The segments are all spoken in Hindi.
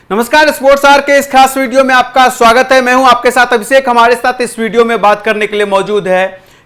नमस्कार, स्पोर्ट्स आवर के इस खास वीडियो में आपका स्वागत है। मैं हूं आपके साथ अभिषेक। हमारे साथ इस वीडियो में बात करने के लिए मौजूद है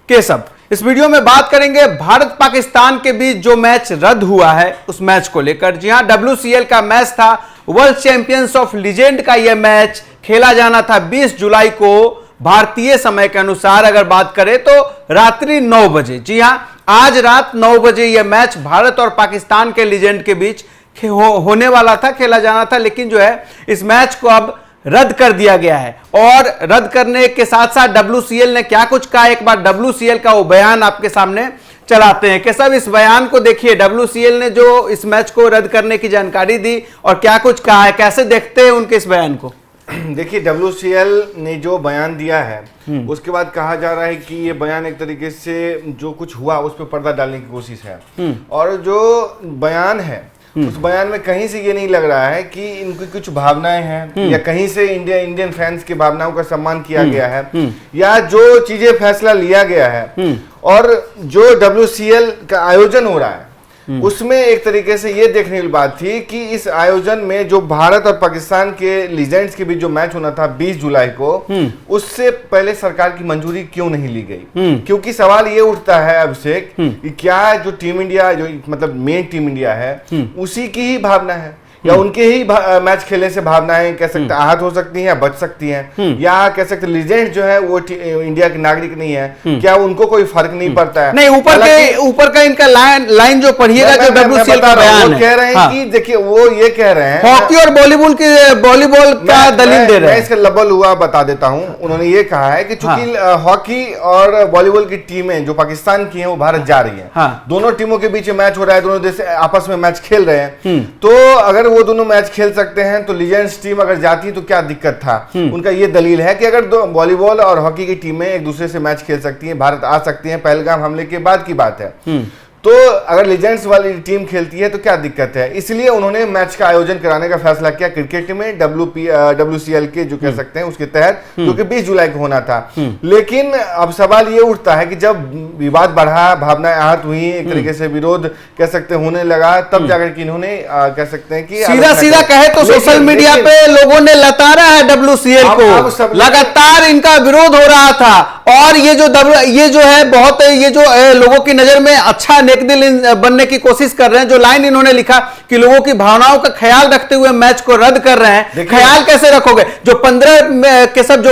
केशव। इस वीडियो में बात करेंगे भारत पाकिस्तान के बीच जो मैच रद्द हुआ है उस मैच को लेकर। जी हां, WCL का मैच था, वर्ल्ड चैंपियंस ऑफ लीजेंड का यह मैच खेला जाना था 20 जुलाई को भारतीय समय के अनुसार। अगर बात करें तो रात्रि 9 बजे। जी हां, आज रात 9 बजे यह मैच भारत और पाकिस्तान के लीजेंड के बीच होने वाला था, खेला जाना था, लेकिन जो है इस मैच को अब रद्द कर दिया गया है। और रद्द करने के साथ साथ WCL ने क्या कुछ कहा, एक बार WCL का वो बयान आपके सामने चलाते हैं। कि सब इस बयान को देखिए, WCL ने जो इस मैच को रद्द करने की जानकारी दी और क्या कुछ कहा है, कैसे देखते हैं उनके इस बयान को। देखिए, WCL ने जो बयान दिया है उसके बाद कहा जा रहा है कि ये बयान एक तरीके से जो कुछ हुआ उस पर पर्दा डालने की कोशिश है। और जो बयान है उस बयान में कहीं से ये नहीं लग रहा है कि इनकी कुछ भावनाएं हैं या कहीं से इंडियन फैंस की भावनाओं का सम्मान किया गया है या जो चीजें फैसला लिया गया है और जो WCL का आयोजन हो रहा है उसमें एक तरीके से ये देखने की बात थी कि इस आयोजन में जो भारत और पाकिस्तान के लीजेंड्स के बीच जो मैच होना था 20 जुलाई को, उससे पहले सरकार की मंजूरी क्यों नहीं ली गई। क्योंकि सवाल ये उठता है अभिषेक कि क्या जो टीम इंडिया, जो मतलब मेन टीम इंडिया है, उसी की ही भावना है या उनके ही मैच खेलने से भावनाएं कह सकते आहत हो सकती हैं या बच सकती हैं, या कह सकते लीजेंड जो है वो इंडिया के नागरिक नहीं है, क्या उनको कोई फर्क नहीं पड़ता है। नहीं, ऊपर का इनका लाइन जो पढ़िएगा, जो WCL का बयान है, कह रहे हैं कि देखिए वो ये कह रहे हैं हॉकी और वॉलीबॉल का दलील दे रहे हैं। मैं इसका लबल हुआ बता देता हूं। उन्होंने ये कहा है कि चूंकि हॉकी और वॉलीबॉल की टीमें जो पाकिस्तान की हैं वो भारत जा रही हैं, दोनों टीमों के बीच मैच हो रहा है, दोनों देश आपस में मैच खेल रहे हैं, तो अगर वो दोनों मैच खेल सकते हैं तो लीजेंड्स टीम अगर जाती तो क्या दिक्कत था। उनका ये दलील है कि अगर दो वॉलीबॉल और हॉकी की टीमें एक दूसरे से मैच खेल सकती हैं, भारत आ सकती हैं, पहलगाम हमले के बाद की बात है, तो अगर लीजेंड्स वाली टीम खेलती है तो क्या दिक्कत है। इसलिए उन्होंने मैच का आयोजन कराने का फैसला किया क्रिकेट में WCL के जो कह सकते हैं उसके तहत, जो कि 20 जुलाई को होना था। लेकिन अब सवाल ये उठता है कि जब विवाद बढ़ा, भावनाएं आहत हुई, एक तरीके से विरोध कह सकते होने लगा, तब जाकर के इन्होंने कह सकते हैं कि सीधा कहे तो सोशल मीडिया पे लोगों ने लतारा है WCL को, लगातार इनका विरोध हो रहा था। और ये जो है बहुत ये जो लोगों की नजर में अच्छा दिल बनने की कोशिश कर रहे हैं। जो लाइन इन्होंने लिखा कि लोगों की भावनाओं का ख्याल रखते हुए मैच को रद्द कर रहे हैं, ख्याल कैसे रखोगे। जो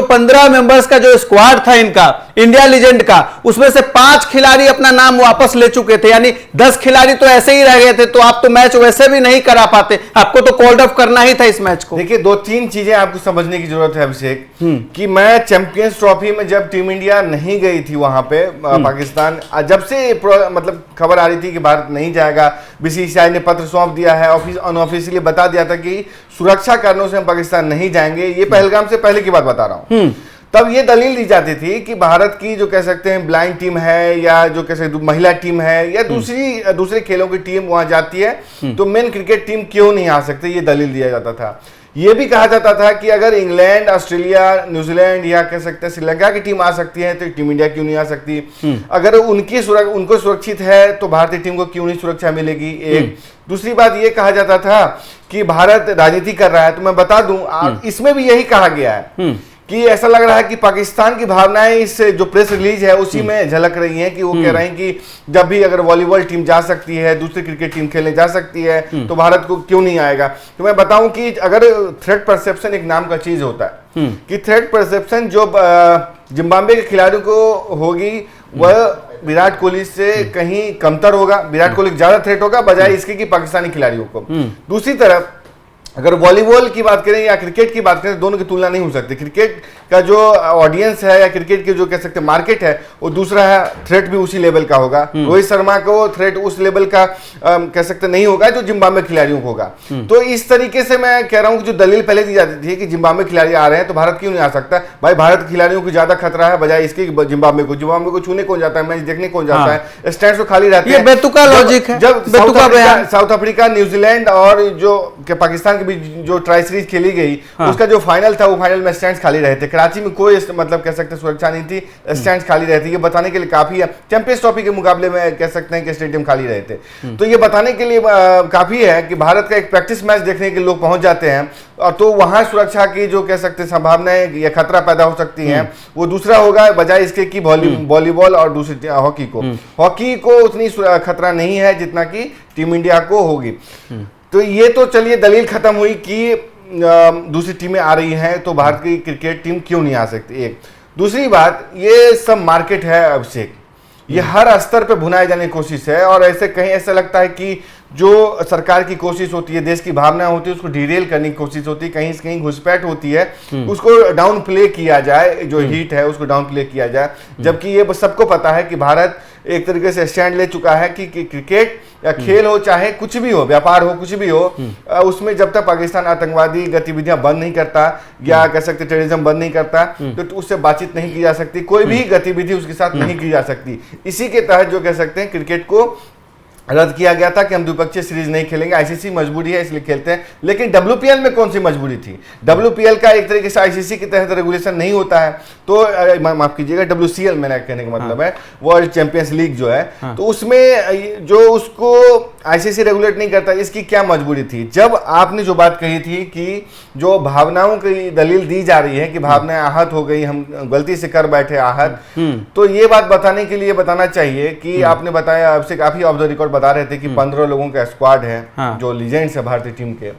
15 मेंबर्स का जो स्क्वाड था इनका, इंडिया लीजेंड का, उसमें से 5 खिलाड़ी अपना नाम वापस ले चुके थे, यानी 10 खिलाड़ी तो ऐसे ही रह गए थे। तो आप तो मैच वैसे भी नहीं करा पाते, आपको तो कॉल्ड ऑफ करना ही था इस मैच को। देखिए, 2-3 चीजें आपको समझने की जरूरत है अभिषेक, कि मैं चैंपियंस ट्रॉफी में जब टीम इंडिया नहीं गई थी वहां पे पाकिस्तान, जब से मतलब खबर आ रही थी कि भारत नहीं जाएगा, BCCI ने पत्र सौंप दिया है, अनऑफिशियली बता दिया था कि सुरक्षा कारणों से हम पाकिस्तान नहीं जाएंगे। ये पहलगाम से पहले की बात बता रहा हूं। तब ये दलील दी जाती थी कि भारत की जो कह सकते हैं ब्लाइंड टीम है या जो कह सकते महिला टीम है या दूसरे खेलों की टीम वहां जाती है, तो मेन क्रिकेट टीम क्यों नहीं आ सकती, ये दलील दिया जाता था। ये भी कहा जाता था कि अगर इंग्लैंड, ऑस्ट्रेलिया, न्यूजीलैंड या कह सकते हैं श्रीलंका की टीम आ सकती है तो टीम इंडिया क्यों नहीं आ सकती। अगर उनको सुरक्षित है तो भारतीय टीम को क्यों नहीं सुरक्षा मिलेगी। एक दूसरी बात ये कहा जाता था कि भारत राजनीति कर रहा है, तो मैं बता दूं इसमें भी यही कहा गया है कि ऐसा लग रहा है कि पाकिस्तान की भावनाएं इस जो प्रेस रिलीज है उसी में झलक रही हैं, कि वो कह रहे हैं कि जब भी अगर वॉलीबॉल टीम जा सकती है, दूसरी क्रिकेट टीम खेलने जा सकती है, तो भारत को क्यों नहीं आएगा। तो मैं बताऊं कि अगर थ्रेट परसेप्शन एक नाम का चीज होता है, कि थ्रेट परसेप्शन जो जिम्बाब्वे के खिलाड़ियों को होगी वह विराट कोहली से कहीं कमतर होगा, विराट कोहली ज्यादा थ्रेट होगा बजाय इसके कि पाकिस्तानी खिलाड़ियों को। दूसरी तरफ अगर वॉलीबॉल की बात करें या क्रिकेट की बात करें, दोनों की तुलना नहीं हो सकती। क्रिकेट का जो ऑडियंस है या क्रिकेट के जो कह सकते मार्केट है वो दूसरा है, थ्रेट भी उसी लेवल का होगा। रोहित शर्मा को थ्रेट उस लेवल का कह सकते नहीं होगा जो जिम्बाब्वे खिलाड़ियों को होगा। तो इस तरीके से मैं कह रहा हूं कि जो दलील पहले दी जाती थी कि जिम्बाब्वे खिलाड़ी आ रहे हैं तो भारत क्यों नहीं आ सकता, भाई भारत खिलाड़ियों को ज्यादा खतरा है बजाय इसके जिम्बाब्वे को छूने कौन जाता है, मैच देखने कौन जाता है, स्टैंड्स तो खाली रहते हैं। बेतुका लॉजिक है। जब साउथ अफ्रीका, न्यूजीलैंड और जो पाकिस्तान के बीच जो ट्राई सीरीज खेली गई, उसका जो फाइनल था वो फाइनल में स्टैंड्स खाली रहे थे। कराची में कोई मतलब कह सकते हैं सुरक्षा नहीं थी, स्टैंड्स खाली रहे थे। ये बताने के लिए काफी है, चैंपियंस ट्रॉफी के मुकाबले में कह सकते हैं कि स्टेडियम खाली रहे थे। तो ये बताने के लिए काफी है कि भारत का एक प्रैक्टिस मैच देखने के लोग पहुंच जाते हैं, और तो वहां सुरक्षा की जो कह सकते हैं संभावनाएं या खतरा पैदा हो सकती हैं, वो दूसरा होगा बजाय इसके कि वॉलीबॉल और दूसरी हॉकी को। हॉकी को उतनी खतरा नहीं है जितना कि टीम इंडिया को होगी। तो ये तो चलिए दलील खत्म हुई कि दूसरी टीमें आ रही हैं तो भारत की क्रिकेट टीम क्यों नहीं आ सकती। एक दूसरी बात, ये सब मार्केट है अभिषेक, ये हर स्तर पे भुनाए जाने की कोशिश है, और ऐसे कहीं ऐसा लगता है कि जो सरकार की कोशिश होती है, देश की भावना होती है, उसको डिरेल करने की कोशिश होती है, कहीं से कहीं घुसपैठ होती है, उसको डाउन प्ले किया जाए, जो हीट है उसको डाउन प्ले किया जाए। जबकि ये सबको पता है कि भारत एक तरीके से स्टैंड ले चुका है कि क्रिकेट या खेल हो, चाहे कुछ भी हो, व्यापार हो, कुछ भी हो, उसमें जब तक पाकिस्तान आतंकवादी गतिविधियां बंद नहीं करता या कह सकते टेररिज्म बंद नहीं करता, तो उससे बातचीत नहीं की जा सकती, कोई भी गतिविधि उसके साथ नहीं की जा सकती। इसी के तहत जो कह सकते हैं क्रिकेट को रद्द किया गया था कि हम द्विपक्षीय सीरीज नहीं खेलेंगे, आईसीसी मजबूरी है इसलिए खेलते हैं। लेकिन डब्ल्यूपीएल में कौन सी मजबूरी थी? डब्ल्यूपीएल का एक तरीके से आईसीसी के तहत रेगुलेशन नहीं होता है, तो माफ कीजिएगा डब्ल्यूसीएल मेरा कहने का मतलब है वर्ल्ड चैंपियंस लीग जो है, तो उसमें जो उसको आईसीसी रेगुलेट नहीं करता, इसकी क्या मजबूरी थी? जब आपने जो बात कही थी कि जो भावनाओं की दलील दी जा रही है कि भावनाएं आहत हो गई, हम गलती से कर बैठे आहत, तो ये बात बताने के लिए बताना चाहिए कि आपने बताया, आपसे काफी ऑफ द रिकॉर्ड बता रहे थे कि 15 लोगों का स्क्वाड है, जो लीजेंड्स है भारतीय टीम के,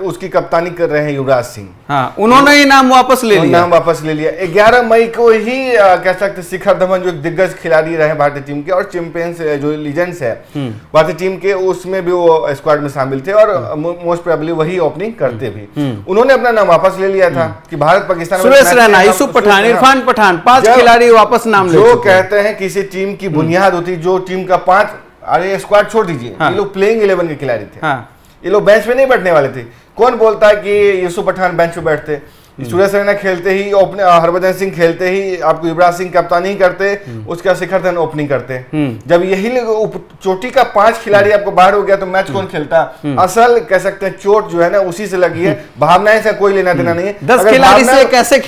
उसकी कप्तानी कर रहे हैं युवराज सिंह। उन्होंने ही नाम वापस ले लिया। नाम वापस ले लिया। 11 मई को ही कह सकते शिखर धवन जो एक दिग्गज खिलाड़ी रहे भारतीय टीम के और चैंपियंस जो लीजेंड्स है भारतीय टीम के, उसमें भी वो स्क्वाड में शामिल थे और मोस्ट प्रोबेबली वही ओपनिंग करते भी। उन्होंने अपना नाम वापस ले लिया था कि भारत पाकिस्तान, सुरेश रैना, यूसुफ पठान, इरफान पठान, 5 खिलाड़ी वापस नाम ले चुके हैं। जो कहते हैं किसी टीम की बुनियाद होती है, जो टीम का 5, अरे स्क्वाड छोड़ दीजिए, ये लोग प्लेइंग 11 के खिलाड़ी थे, ये लोग बेंच पे नहीं बैठने वाले थे। कौन बोलता है कि यूसुफ पठान बेंच पे बैठते? सुरेश रैना खेलते ही, हरभजन सिंह खेलते ही, आपको युवराज सिंह कप्तानी करते, उसका शिखर धवन ओपनिंग करते। जब यही चोटी का 5 खिलाड़ी आपको बाहर हो गया तो मैच कौन खेलता? असल कह सकते हैं चोट जो है ना उसी से लगी है, भावनाएं से कोई लेना देना नहीं है। 10 खिलाड़ी से कैसे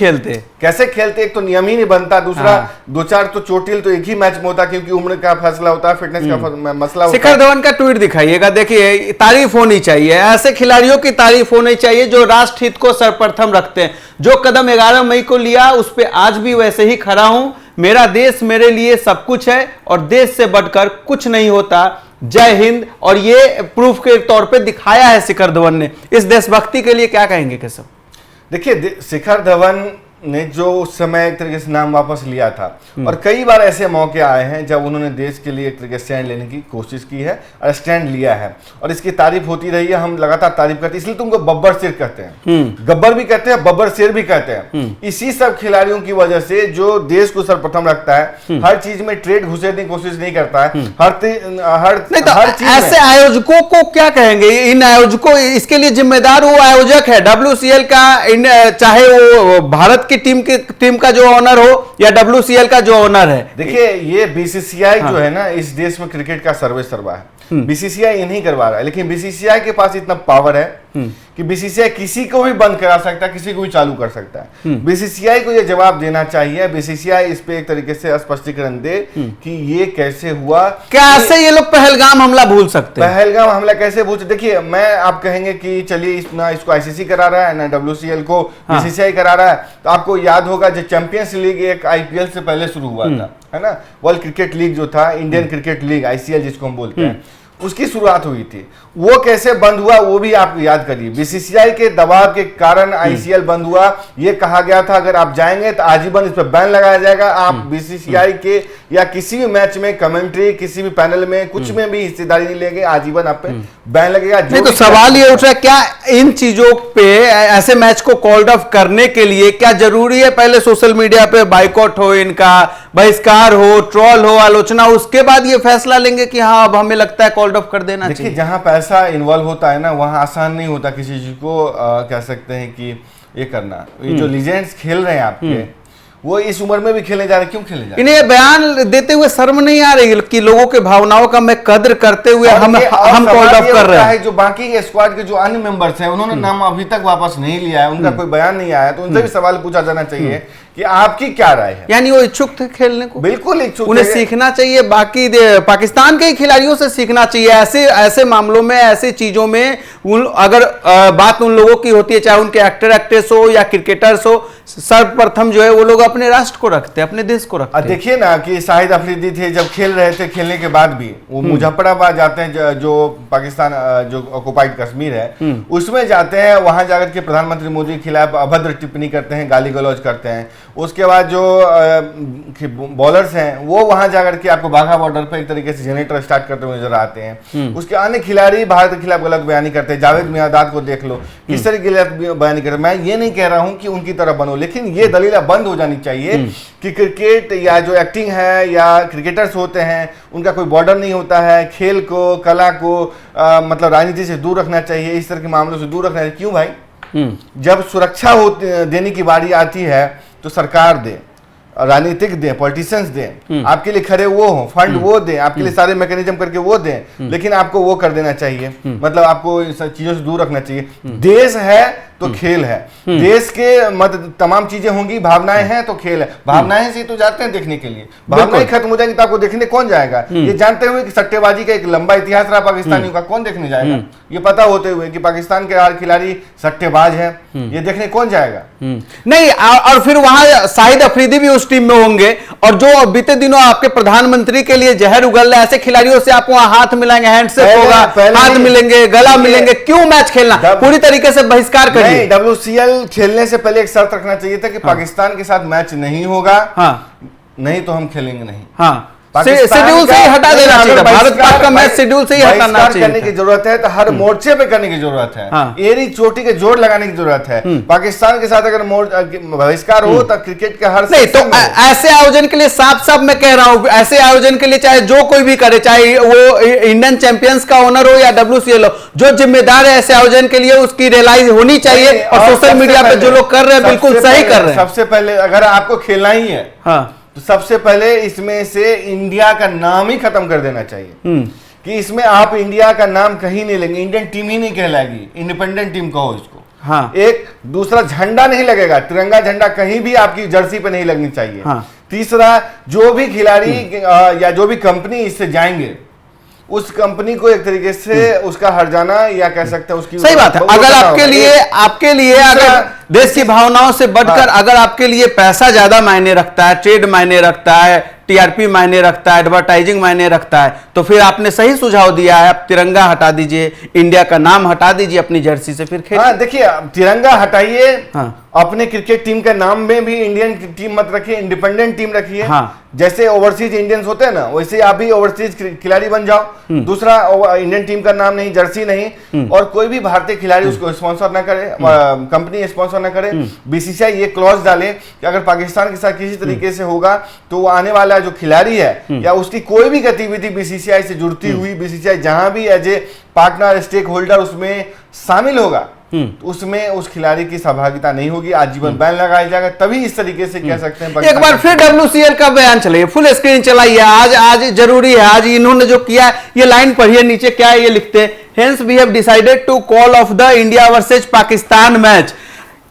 खेलते? एक तो नियम ही नहीं बनता, दूसरा 2-4 तो चोटिल तो एक ही मैच में होता क्योंकि उम्र का फैसला होता है, फिटनेस का मसला होता है। शिखर धवन का ट्वीट दिखाइएगा, देखिए तारीफ होनी चाहिए, ऐसे खिलाड़ियों की तारीफ होनी चाहिए जो राष्ट्र हित को सर्वप्रथम रखते हैं। जो कदम 11 मई को लिया उस पे आज भी वैसे ही खड़ा हूं। मेरा देश मेरे लिए सब कुछ है और देश से बढ़कर कुछ नहीं होता। जय हिंद। और ये प्रूफ के तौर पे दिखाया है शिखर धवन ने। इस देशभक्ति के लिए क्या कहेंगे केशव? देखिए शिखर धवन ने जो उस समय एक तरीके से नाम वापस लिया था और कई बार ऐसे मौके आए हैं जब उन्होंने देश के लिए एक तरीके से स्टैंड लेने की कोशिश की है और स्टैंड लिया है और इसकी तारीफ होती रही है। हम लगातार तारीफ करते हैं, इसलिए तुमको बब्बर शेर कहते हैं, गब्बर भी कहते हैं, बब्बर शेर भी कहते हैं। इसी सब खिलाड़ियों की वजह से जो देश को सर्वप्रथम रखता है, हर चीज में ट्रेड घुसेड़ने की कोशिश नहीं करता है, हर चीज। ऐसे आयोजकों को क्या कहेंगे? इन आयोजकों, इसके लिए जिम्मेदार वो आयोजक है WCL का, चाहे वो भारत की टीम का जो ऑनर हो या WCL का जो ऑनर है। देखिए ये BCCI जो है ना, इस देश में क्रिकेट का सर्वे सर्वा है। BCCI ये नहीं करवा रहा है, लेकिन BCCI के पास इतना पावर है कि BCCI किसी को भी बंद करा सकता है, किसी को भी चालू कर सकता है। BCCI को ये जवाब देना चाहिए, BCCI इस पे एक तरीके से स्पष्टीकरण दे कि ये कैसे हुआ, कैसे ये लोग पहलगाम हमला भूल सकते हैं? पहलगाम हमला कैसे भूल? देखिए मैं आप कहेंगे कि चलिए ना इसको ICC करा रहा है ना WCL को BCCI करा रहा है, तो आपको याद होगा जो चैंपियंस लीग एक IPL से पहले शुरू हुआ था, है ना, वर्ल्ड क्रिकेट लीग जो था, इंडियन क्रिकेट लीग ICL जिसको हम बोलते हैं, उसकी शुरुआत हुई थी। वो कैसे बंद हुआ वो भी आप याद करिए। BCCI के दबाव के कारण ICL बंद हुआ। ये कहा गया था अगर आप जाएंगे तो आजीवन इस पर बैन लगाया जाएगा, आप BCCI के या किसी भी मैच में कमेंट्री, किसी भी पैनल में, कुछ में भी हिस्सेदारी नहीं लेंगे, आजीवन आप पे बैन लगेगा। नहीं तो सवाल ये उठ रहा है, क्या इन चीजों पे, ऐसे मैच को कॉल्ड ऑफ करने के लिए क्या जरूरी है पहले सोशल मीडिया पे बाइकआउट हो, इनका बहिष्कार हो, ट्रोल हो, आलोचना, उसके बाद ये फैसला लेंगे कि हाँ अब हमें लगता है कॉल्ड ऑफ कर देना चाहिए? देखिए जहां पैसा इन्वॉल्व होता है ना, वहां आसान नहीं होता किसी चीज को कह सकते हैं कि ये करना। ये जो लीजेंड्स खेल रहे हैं आपके, वो इस उम्र में भी खेलने जा रहे, क्यों खेलने जा रहे? इन्हें बयान देते हुए शर्म नहीं आ रही कि लोगों के भावनाओं का मैं कद्र करते हुए हम कॉल्ड ऑफ कर रहे हैं। जो बाकी स्क्वाड के जो अन्य मेंबर्स हैं उन्होंने नाम अभी तक वापस नहीं लिया है, उनका कोई बयान नहीं आया, तो उनसे भी सवाल पूछा जाना चाहिए कि आपकी क्या राय है। यानी वो इच्छुक थे खेलने को, बिल्कुल इच्छुक, उन्हें सीखना चाहिए, बाकी पाकिस्तान के खिलाड़ियों से सीखना चाहिए। ऐसे ऐसे मामलों में, ऐसी चीजों में अगर बात उन लोगों की होती है, चाहे उनके एक्टर एक्ट्रेस हो या क्रिकेटर्स हो, सर्वप्रथम जो है वो लोग अपने राष्ट्र को रखते हैं, अपने देश को रखते हैं। देखिए ना कि शाहिद अफरीदी थे, जब खेल रहे थे, खेलने के बाद भी वो मुजफ्फराबाद जाते हैं, जो पाकिस्तान जो ऑक्युपाइड कश्मीर है उसमें जाते हैं, वहां जाकर के प्रधानमंत्री मोदी के खिलाफ अभद्र टिप्पणी करते हैं, गाली गलौज करते हैं। उसके बाद जो बॉलर्स हैं वो वहां जाकर के आपको बाघा बॉर्डर पर एक तरीके से जनरेटर स्टार्ट करते हुए नजर आते हैं। उसके अन्य खिलाड़ी भारत के खिलाफ गलत बयानी करते हैं, जावेद मियांदाद को देख लो किस तरह की गलत बयानी करते। मैं ये नहीं कह रहा हूं कि उनकी तरह बनो, लेकिन ये दलील बंद हो जानी चाहिए कि क्रिकेट या जो एक्टिंग है या क्रिकेटर्स होते हैं उनका कोई बॉर्डर नहीं होता है। खेल को, कला को मतलब राजनीति से दूर रखना चाहिए, इस तरह के मामलों से दूर रखना चाहिए। क्यों भाई? जब सुरक्षा देने की बारी आती है तो सरकार दे, राजनीतिक दें, पॉलिटिशियंस दें, आपके लिए खड़े वो हो, फंड वो दें, आपके लिए सारे मैकेनिज्म करके वो दें, लेकिन आपको वो कर देना चाहिए, मतलब आपको इन चीजों से दूर रखना चाहिए। देश है तो खेल है, देश के तमाम चीजें होंगी, भावनाएं हैं तो खेल है। भावनाएं से तो जाते हैं देखने के लिए, भावनाएं खत्म हो जाएंगी तो आपको देखने कौन जाएगा? ये जानते हुए कि सट्टेबाजी का एक लंबा इतिहास रहा पाकिस्तानियों का, कौन देखने जाएगा? ये पता होते हुए कि पाकिस्तान के हर खिलाड़ी सट्टेबाज हैं, ये देखने कौन जाएगा? नहीं, और फिर वहां शाहिद अफरीदी भी उस टीम में होंगे, और जो बीते दिनों आपके प्रधानमंत्री के लिए जहर उगल रहे, ऐसे खिलाड़ियों से आप वहां हाथ मिलाएंगे, हैंडशेक होगा, हाथ मिलेंगे, गला मिलेंगे, क्यों मैच खेलना? पूरी तरीके से बहिष्कार करिए। WCL खेलने से पहले एक शर्त रखना चाहिए था कि पाकिस्तान के साथ मैच नहीं होगा, नहीं तो हम खेलेंगे नहीं। शेड्यूल से ही हटा देना चाहिए, भारत पाक का मैच शेड्यूल से ही हटाना चाहिए। करने की जरूरत है तो हर मोर्चे पे करने की जरूरत है, एड़ी चोटी के जोड़ लगाने की जरूरत है। पाकिस्तान के साथ अगर बहिष्कार हो तो क्रिकेट के हर नहीं, तो ऐसे आयोजन के लिए साफ साफ मैं कह रहा हूं, ऐसे आयोजन के लिए चाहे जो कोई भी करे, चाहे वो इंडियन चैंपियंस का ओनर हो या WCL हो, जो जिम्मेदार है ऐसे आयोजन के लिए उसकी रियलाइज होनी चाहिए। और सोशल मीडिया पे जो लोग कर रहे हैं बिल्कुल सही कर रहे हैं। सबसे पहले अगर आपको खेलना ही है तो सबसे पहले इसमें से इंडिया का नाम ही खत्म कर देना चाहिए कि इसमें आप इंडिया का नाम कहीं नहीं लेंगे, इंडियन टीम ही नहीं कहलाएगी, इंडिपेंडेंट टीम कहो इसको। एक दूसरा झंडा नहीं लगेगा, तिरंगा झंडा कहीं भी आपकी जर्सी पे नहीं लगनी चाहिए। तीसरा, जो भी खिलाड़ी या जो भी कंपनी इससे जाएंगे उस कंपनी को एक तरीके से उसका हर्जाना या कह सकते हैं उसकी, सही बात है। अगर आपके लिए अगर देश की भावनाओं से बढ़कर अगर आपके लिए पैसा ज्यादा मायने रखता है, ट्रेड मायने रखता है, TRP मायने रखता है, एडवर्टाइजिंग मायने रखता है, तो फिर आपने सही सुझाव दिया है, आप तिरंगा हटा दीजिए, इंडिया का नाम हटा दीजिए अपनी जर्सी से, फिर खेलिए। देखिए, तिरंगा हटाइए, अपने क्रिकेट टीम के नाम में भी इंडियन टीम मत रखिए, इंडिपेंडेंट टीम रखिए। जैसे ओवरसीज इंडियंस होते हैं ना, वैसे आप भी ओवरसीज खिलाड़ी बन जाओ। दूसरा, इंडियन टीम का नाम नहीं, जर्सी नहीं, और कोई भी भारतीय खिलाड़ी उसको स्पॉन्सर ना करे, कंपनी स्पॉन्सर ना करे। BCCI ये क्लॉज डाले कि अगर पाकिस्तान के साथ किसी तरीके से होगा तो वो आने वाला जो खिलाड़ी है या उसकी कोई भी गतिविधि BCCI से जुड़ती हुई, BCCI जहां भी as a partner, stakeholder उसमें शामिल होगा, उसमें उस खिलाड़ी की सहभागिता नहीं होगी, आजीवन बैन लगाया जाएगा। तभी इस तरीके से कह सकते हैं। एक बार फिर WCL का बयान चलाइए, फुल स्क्रीन चलाइए। आज जरूरी है, आज इन्होंने जो किया, ये लाइन पढ़िए, नीचे क्या है ये लिखते हैं, hence we have decided to call off the India versus Pakistan match.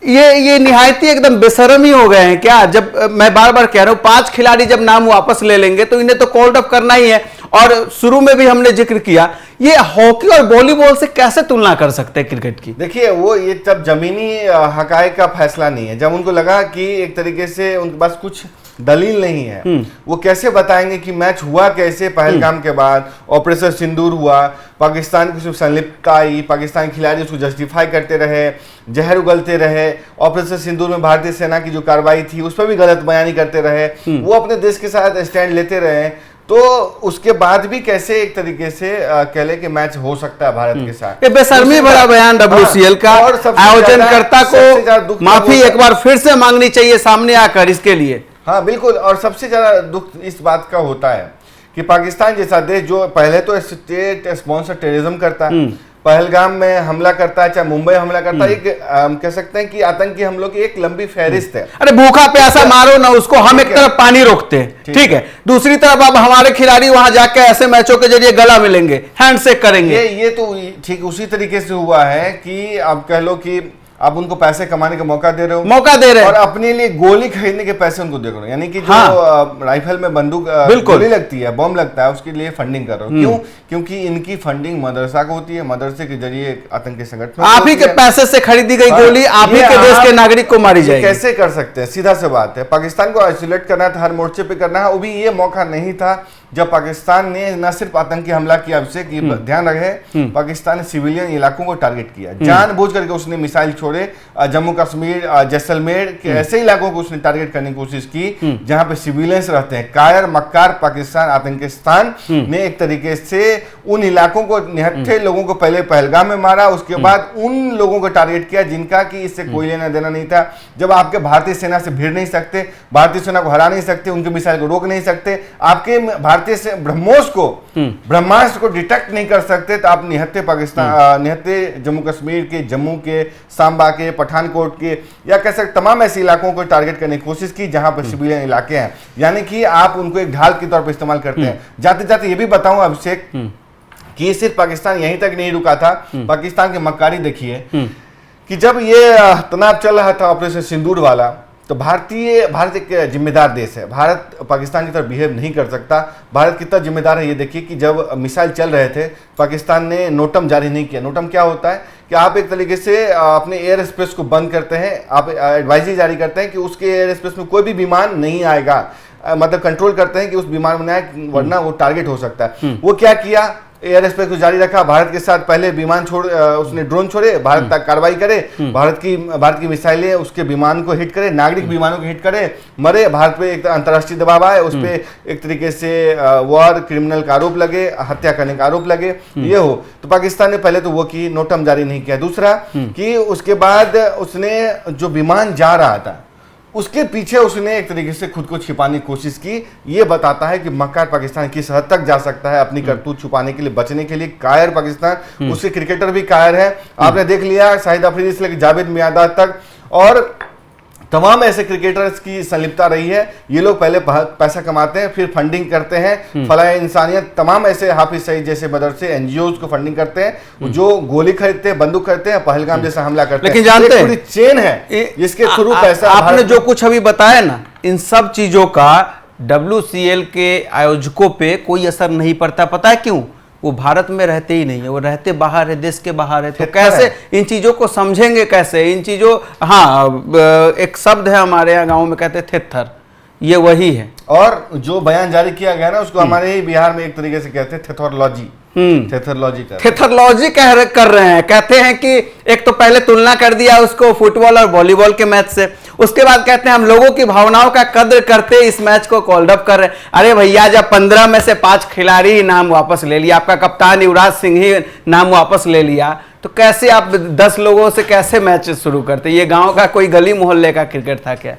ये निहायती एकदम बेशर्म ही हो गए हैं क्या? जब मैं बार बार कह रहा हूं, 5 खिलाड़ी जब नाम वापस ले लेंगे तो इन्हें तो कॉल्ड अप करना ही है। और शुरू में भी हमने जिक्र किया, ये हॉकी और वॉलीबॉल से कैसे तुलना कर सकते हैं क्रिकेट की? देखिए, वो ये तब जमीनी हकायक का फैसला नहीं है, जब उनको लगा कि एक तरीके से उनके पास कुछ दलील नहीं है, वो कैसे बताएंगे कि मैच हुआ कैसे। पहलगाम के बाद ऑपरेशन सिंदूर हुआ, पाकिस्तान की संलिप्तता आई, पाकिस्तानी खिलाड़ी उसको जस्टिफाई करते रहे, जहर उगलते रहे। ऑपरेशन सिंदूर में भारतीय सेना की जो कार्रवाई थी उस पर भी गलत बयानी करते रहे, वो अपने देश के साथ स्टैंड लेते रहे। तो उसके बाद भी कैसे एक तरीके से कह ले कि मैच हो सकता है भारत के साथ। ये बेशर्मी भरा बयान WCL का। आयोजनकर्ता को माफी एक बार फिर से मांगनी चाहिए सामने आकर इसके लिए। हाँ बिल्कुल, और सबसे ज्यादा दुख इस बात का होता है कि पाकिस्तान जैसा देश जो पहले तो स्टेट स्पॉन्सर टेररिज्म करता है, पहलगाम में हमला करता है, चाहे मुंबई हमला करता है, एक कह सकते हैं कि आतंकी हमलों की एक लंबी फहरिस्त है। अरे भूखा प्यासा मारो ना उसको, हम एक तरफ पानी रोकते हैं, ठीक है, दूसरी तरफ अब हमारे खिलाड़ी वहां जाकर ऐसे मैचों के जरिए गला मिलेंगे, हैंडशेक करेंगे। ये तो ठीक उसी तरीके से हुआ है कि आप कह लो कि आप उनको पैसे कमाने का मौका दे रहे हो, और अपने लिए गोली खरीदने के पैसे उनको दे रहे हो, यानी कि जो राइफल में बंदूक गोली लगती है, बम लगता है, उसके लिए फंडिंग कर रहे हो। क्यों? क्योंकि इनकी फंडिंग मदरसा को होती है, मदरसे के जरिए आतंकी संगठन, आप ही के पैसे से खरीदी गई गोली आप ही के देश के नागरिक को मारी जाएगी। कैसे कर सकते हैं? सीधा सी बात है, पाकिस्तान को आइसोलेट करना था, हर मोर्चे पे करना है। वो भी ये मौका नहीं था जब पाकिस्तान ने न सिर्फ आतंकी हमला किया, अभिषेक ध्यान रखे, पाकिस्तान ने सिविलियन इलाकों को टारगेट किया, जानबूझ करके उसने मिसाइल छोड़े, जम्मू कश्मीर, जैसलमेर के ऐसे इलाकों को उसने टारगेट करने की कोशिश की जहां पे सिविलियंस रहते हैं। कायर मक्कार पाकिस्तान आतंकिस्तान ने एक तरीके से उन इलाकों को, निहत्थे लोगों को पहले पहलगाम में मारा, उसके बाद उन लोगों को टारगेट किया जिनका कि इससे कोई लेना देना नहीं था। जब आपके भारतीय सेना से भिड़ नहीं सकते, भारतीय सेना को हरा नहीं सकते, उनके मिसाइल को रोक नहीं सकते, आपके भारतीय से ब्रह्मास्त्र को डिटेक्ट नहीं कर सकते, तो आप निहत्थे पाकिस्तान, निहत्थे जम्मू कश्मीर के, जम्मू के, सांबा के, पठानकोट के, या कह सकते तमाम ऐसे इलाकों को टारगेट करने की कोशिश की जहां पर सिविलियन इलाके हैं, यानी कि आप उनको एक ढाल के तौर पर इस्तेमाल करते हैं। जाते जाते ये भी बताऊं अभिषेक कि सिर्फ पाकिस्तान यहीं तक नहीं रुका था, पाकिस्तान की मक्कारी देखिए कि जब ये तनाव चल रहा था ऑपरेशन सिंदूर वाला, तो भारत एक जिम्मेदार देश है, भारत पाकिस्तान की तरफ बिहेव नहीं कर सकता। भारत कितना जिम्मेदार है ये देखिए कि जब मिसाइल चल रहे थे, पाकिस्तान ने नोटम जारी नहीं किया। नोटम क्या होता है कि आप एक तरीके से अपने एयर स्पेस को बंद करते हैं, आप एडवाइजरी जारी करते हैं कि उसके एयर स्पेस में कोई भी विमान नहीं आएगा, मतलब कंट्रोल करते हैं कि उस विमान में आए, वरना वो टारगेट हो सकता है। वो क्या किया, एयर स्पेस को जारी रखा, भारत के साथ पहले विमान उसने ड्रोन छोड़े, भारत तक कार्रवाई करे, भारत की मिसाइलें उसके विमान को हिट करे, नागरिक विमानों को हिट करे, मरे, भारत पे एक अंतर्राष्ट्रीय दबाव आए, उस पे एक तरीके से वॉर क्रिमिनल का आरोप लगे, हत्या करने का आरोप लगे, ये हो। तो पाकिस्तान ने पहले तो वो की, नोटम जारी नहीं किया। दूसरा कि उसके बाद उसने जो विमान जा रहा था उसके पीछे उसने एक तरीके से खुद को छिपाने की कोशिश की। ये बताता है कि मक्कार पाकिस्तान किस हद तक जा सकता है अपनी करतूत छुपाने के लिए, बचने के लिए। कायर पाकिस्तान, उसके क्रिकेटर भी कायर है, आपने देख लिया, शाहिद अफरीदी से लेकर जावेद मियांदाद तक, और तमाम ऐसे क्रिकेटर्स की संलिप्तता रही है। ये लोग पहले पैसा कमाते हैं, फिर फंडिंग करते हैं, फलाह इंसानियत, तमाम ऐसे हाफिज सईद जैसे मदरसे, एनजीओ को फंडिंग करते हैं, जो गोली खरीदते हैं, बंदूक खरीदते हैं, पहलगाम जैसा हमला करते हैं। लेकिन जानते हैं पूरी चेन है जिसके थ्रू पैसा, आपने जो कुछ अभी बताया ना, इन सब चीजों का WCL के आयोजकों पे कोई असर नहीं पड़ता। पता है क्यों? वो भारत में रहते ही नहीं है, वो रहते बाहर है, देश के बाहर है। तो कैसे इन चीजों को समझेंगे, कैसे इन चीजों, हाँ एक शब्द है हमारे यहाँ गांव में कहते हैं थेथर, ये वही है। और जो बयान जारी किया गया ना, उसको हमारे ही बिहार में एक तरीके से कहते हैं थेथोलॉजी, थेथोलॉजी कर रहे हैं। कहते हैं कि एक तो पहले तुलना कर दिया उसको फुटबॉल और वॉलीबॉल के मैच से, उसके बाद कहते हैं हम लोगों की भावनाओं का कद्र करते इस मैच को कॉल्ड अप कर रहे हैं। अरे भैया, जब 15 में से 5 खिलाड़ी ही नाम वापस ले लिया, आपका कप्तान युवराज सिंह ही नाम वापस ले लिया, तो कैसे आप 10 लोगों से कैसे मैच शुरू करते? ये गांव का कोई गली मोहल्ले का क्रिकेट था क्या?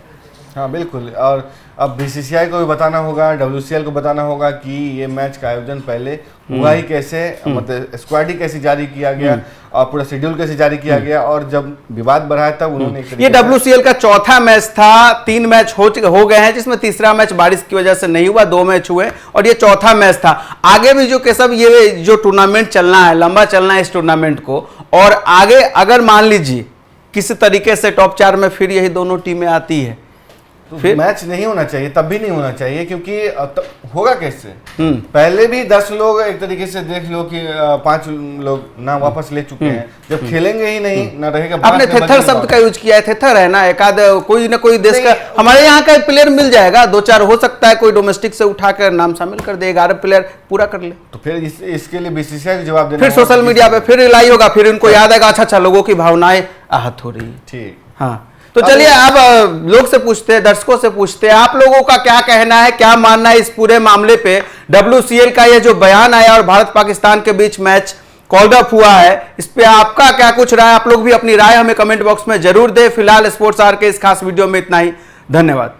हाँ बिल्कुल। और अब BCCI को भी बताना होगा, WCL को बताना होगा कि ये मैच का आयोजन पहले हुआ ही कैसे, मतलब स्क्वाड ही कैसे जारी किया गया और पूरा शेड्यूल कैसे जारी किया गया, और जब विवाद बढ़ा तब उन्होंने ये WCL का चौथा मैच था। 3 मैच हो गए हैं, जिसमें तीसरा मैच बारिश की वजह से नहीं हुआ, 2 मैच हुए और ये चौथा मैच था। आगे भी जो केशव ये जो टूर्नामेंट चलना है, लंबा चलना है इस टूर्नामेंट को, और आगे अगर मान लीजिए किसी तरीके से टॉप 4 में फिर यही दोनों टीमें आती है, तो फिर मैच नहीं होना चाहिए, तब भी नहीं होना चाहिए, क्योंकि होगा कैसे? पहले भी 10 लोग एक तरीके से देख लो कि 5 लोग ना वापस ले चुके हैं, जब खेलेंगे ही नहीं ना रहेगा। आपने थेथर शब्द का यूज किया है, थेथर है ना, एक आध कोई ना कोई देश का हमारे यहाँ का प्लेयर मिल जाएगा, 2-4 हो सकता है, कोई डोमेस्टिक से उठाकर नाम शामिल कर दे, 11 प्लेयर पूरा कर ले, तो फिर इसके लिए BCCI को जवाब देना, फिर सोशल मीडिया पे फिर रिलाई होगा, फिर इनको याद आएगा अच्छा लोगों की भावनाएं आहत हो रही है। ठीक, हाँ। तो चलिए अब लोग से पूछते हैं, दर्शकों से पूछते हैं, आप लोगों का क्या कहना है, क्या मानना है इस पूरे मामले पे? WCL का ये जो बयान आया और भारत पाकिस्तान के बीच मैच कॉल्ड अप हुआ है, इस पे आपका क्या कुछ राय? आप लोग भी अपनी राय हमें कमेंट बॉक्स में जरूर दें। फिलहाल स्पोर्ट्स आवर के इस खास वीडियो में इतना ही, धन्यवाद।